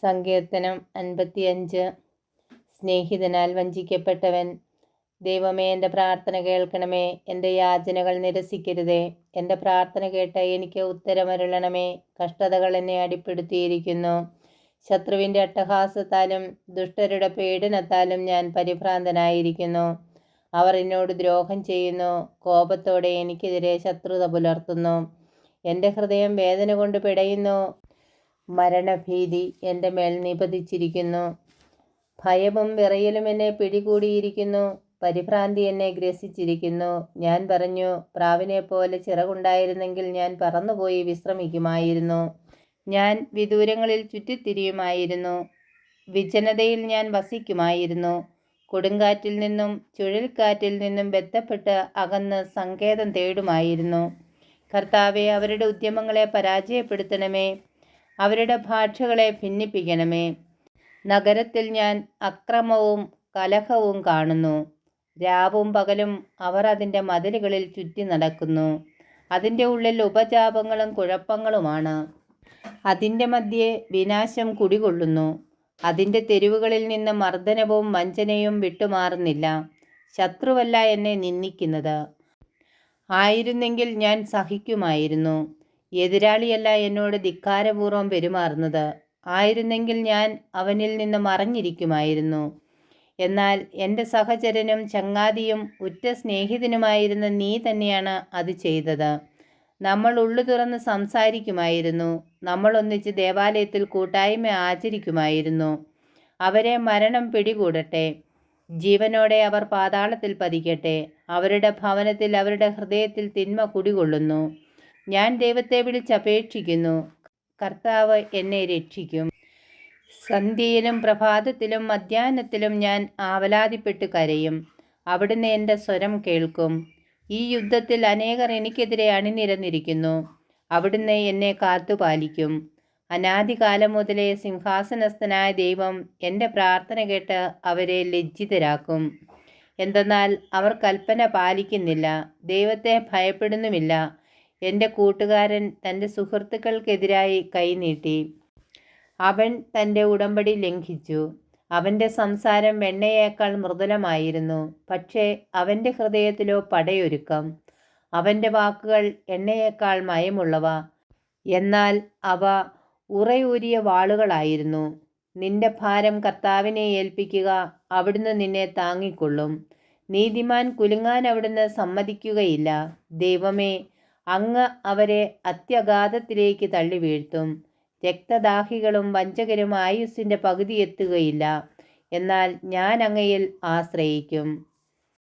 സങ്കീർത്തനം 55. സ്നേഹിതനാൽ വഞ്ചിക്കപ്പെട്ടവൻ. ദൈവമേ, എൻ്റെ പ്രാർത്ഥന കേൾക്കണമേ. എൻ്റെ യാചനകൾ നിരസിക്കരുതേ. എൻ്റെ പ്രാർത്ഥന കേട്ട് എനിക്ക് ഉത്തരമരുളണമേ. കഷ്ടതകൾ എന്നെ അടിപ്പെടുത്തിയിരിക്കുന്നു. ശത്രുവിൻ്റെ അട്ടഹാസത്താലും ദുഷ്ടരുടെ പീഡനത്താലും ഞാൻ പരിഭ്രാന്തനായിരിക്കുന്നു. അവർ എന്നോട് ദ്രോഹം ചെയ്യുന്നു. കോപത്തോടെ എനിക്കെതിരെ ശത്രുത പുലർത്തുന്നു. എൻ്റെ ഹൃദയം വേദന കൊണ്ട് പിടയുന്നു. മരണഭീതി എൻ്റെ മേൽ നിപതിച്ചിരിക്കുന്നു. ഭയവും വിറയലും എന്നെ പിടികൂടിയിരിക്കുന്നു. പരിഭ്രാന്തി എന്നെ ഗ്രസിച്ചിരിക്കുന്നു. ഞാൻ പറഞ്ഞു, പ്രാവിനെ പോലെ ചിറകുണ്ടായിരുന്നെങ്കിൽ ഞാൻ പറന്നുപോയി വിശ്രമിക്കുമായിരുന്നു. ഞാൻ വിദൂരങ്ങളിൽ ചുറ്റിത്തിരിയുമായിരുന്നു. വിജനതയിൽ ഞാൻ വസിക്കുമായിരുന്നു. കൊടുങ്കാറ്റിൽ നിന്നും ചുഴലിക്കാറ്റിൽ നിന്നും ബന്ധപ്പെട്ട് അകന്ന് സങ്കേതം തേടുമായിരുന്നു. കർത്താവെ, അവരുടെ ഉദ്യമങ്ങളെ പരാജയപ്പെടുത്തണമേ. അവരുടെ ഭാഷകളെ ഭിന്നിപ്പിക്കണമേ. നഗരത്തിൽ ഞാൻ അക്രമവും കലഹവും കാണുന്നു. രാവും പകലും അവർ അതിൻ്റെ മതിലുകളിൽ ചുറ്റി നടക്കുന്നു. അതിൻ്റെ ഉള്ളിൽ ഉപജാപങ്ങളും കുഴപ്പങ്ങളുമാണ്. അതിൻ്റെ മധ്യേ വിനാശം കുടികൊള്ളുന്നു. അതിൻ്റെ തെരുവുകളിൽ നിന്ന് മർദ്ദനവും വഞ്ചനയും വിട്ടുമാറുന്നില്ല. ശത്രുവല്ല എന്നെ നിന്ദിക്കുന്നത്. ആയിരുന്നെങ്കിൽ ഞാൻ സഹിക്കുമായിരുന്നു. എതിരാളിയല്ല എന്നോട് ധിക്കാരപൂർവ്വം പെരുമാറുന്നത്. ആയിരുന്നെങ്കിൽ ഞാൻ അവനിൽ നിന്ന് മറഞ്ഞിരിക്കുമായിരുന്നു. എന്നാൽ എൻ്റെ സഹചരനും ചങ്ങാതിയും ഉറ്റ സ്നേഹിതനുമായിരുന്ന നീ തന്നെയാണ് അത് ചെയ്തത്. നമ്മൾ ഉള്ളു തുറന്ന് സംസാരിക്കുമായിരുന്നു. നമ്മൾ ഒന്നിച്ച് ദേവാലയത്തിൽ കൂട്ടായ്മ ആചരിക്കുമായിരുന്നു. അവരെ മരണം പിടികൂടട്ടെ. ജീവനോടെ അവർ പാതാളത്തിൽ പതിക്കട്ടെ. അവരുടെ ഭവനത്തിൽ അവരുടെ ഹൃദയത്തിൽ തിന്മ കുടികൊള്ളുന്നു. ഞാൻ ദൈവത്തെ വിളിച്ചപേക്ഷിക്കുന്നു. കർത്താവ് എന്നെ രക്ഷിക്കും. സന്ധ്യയിലും പ്രഭാതത്തിലും മധ്യാഹ്നത്തിലും ഞാൻ ആവലാതിപ്പെട്ട് കരയും. അവിടുന്ന് എൻ്റെ സ്വരം കേൾക്കും. ഈ യുദ്ധത്തിൽ അനേകർ എനിക്കെതിരെ അണിനിരന്നിരിക്കുന്നു. അവിടുന്ന് എന്നെ കാത്തുപാലിക്കും. അനാദികാലം മുതലേ സിംഹാസനസ്ഥനായ ദൈവം എൻ്റെ പ്രാർത്ഥന കേട്ട് അവരെ ലജ്ജിതരാക്കും. എന്തെന്നാൽ അവർ കൽപ്പന പാലിക്കുന്നില്ല, ദൈവത്തെ ഭയപ്പെടുന്നുമില്ല. എൻ്റെ കൂട്ടുകാരൻ തൻ്റെ സുഹൃത്തുക്കൾക്കെതിരായി കൈനീട്ടി. അവൻ തൻ്റെ ഉടമ്പടി ലംഘിച്ചു. അവൻ്റെ സംസാരം വെണ്ണയേക്കാൾ മൃദുലമായിരുന്നു. പക്ഷേ അവൻ്റെ ഹൃദയത്തിലോ പടയൊരുക്കം. അവൻ്റെ വാക്കുകൾ എണ്ണയേക്കാൾ മയമുള്ളവ, എന്നാൽ അവ ഉറയൂരിയ വാളുകളായിരുന്നു. നിന്റെ ഭാരം കർത്താവിനെ ഏൽപ്പിക്കുക. അവിടുന്ന് നിന്നെ താങ്ങിക്കൊള്ളും. നീതിമാൻ കുലുങ്ങാൻ അവിടുന്ന് സമ്മതിക്കുകയില്ല. ദൈവമേ, അങ്ങ് അവരെ അത്യഗാധത്തിലേക്ക് തള്ളി വീഴ്ത്തും. രക്തദാഹികളും വഞ്ചകരും ആയുസ്സിൻ്റെ പകുതി എത്തുകയില്ല. എന്നാൽ ഞാൻ അങ്ങയിൽ ആശ്രയിക്കും.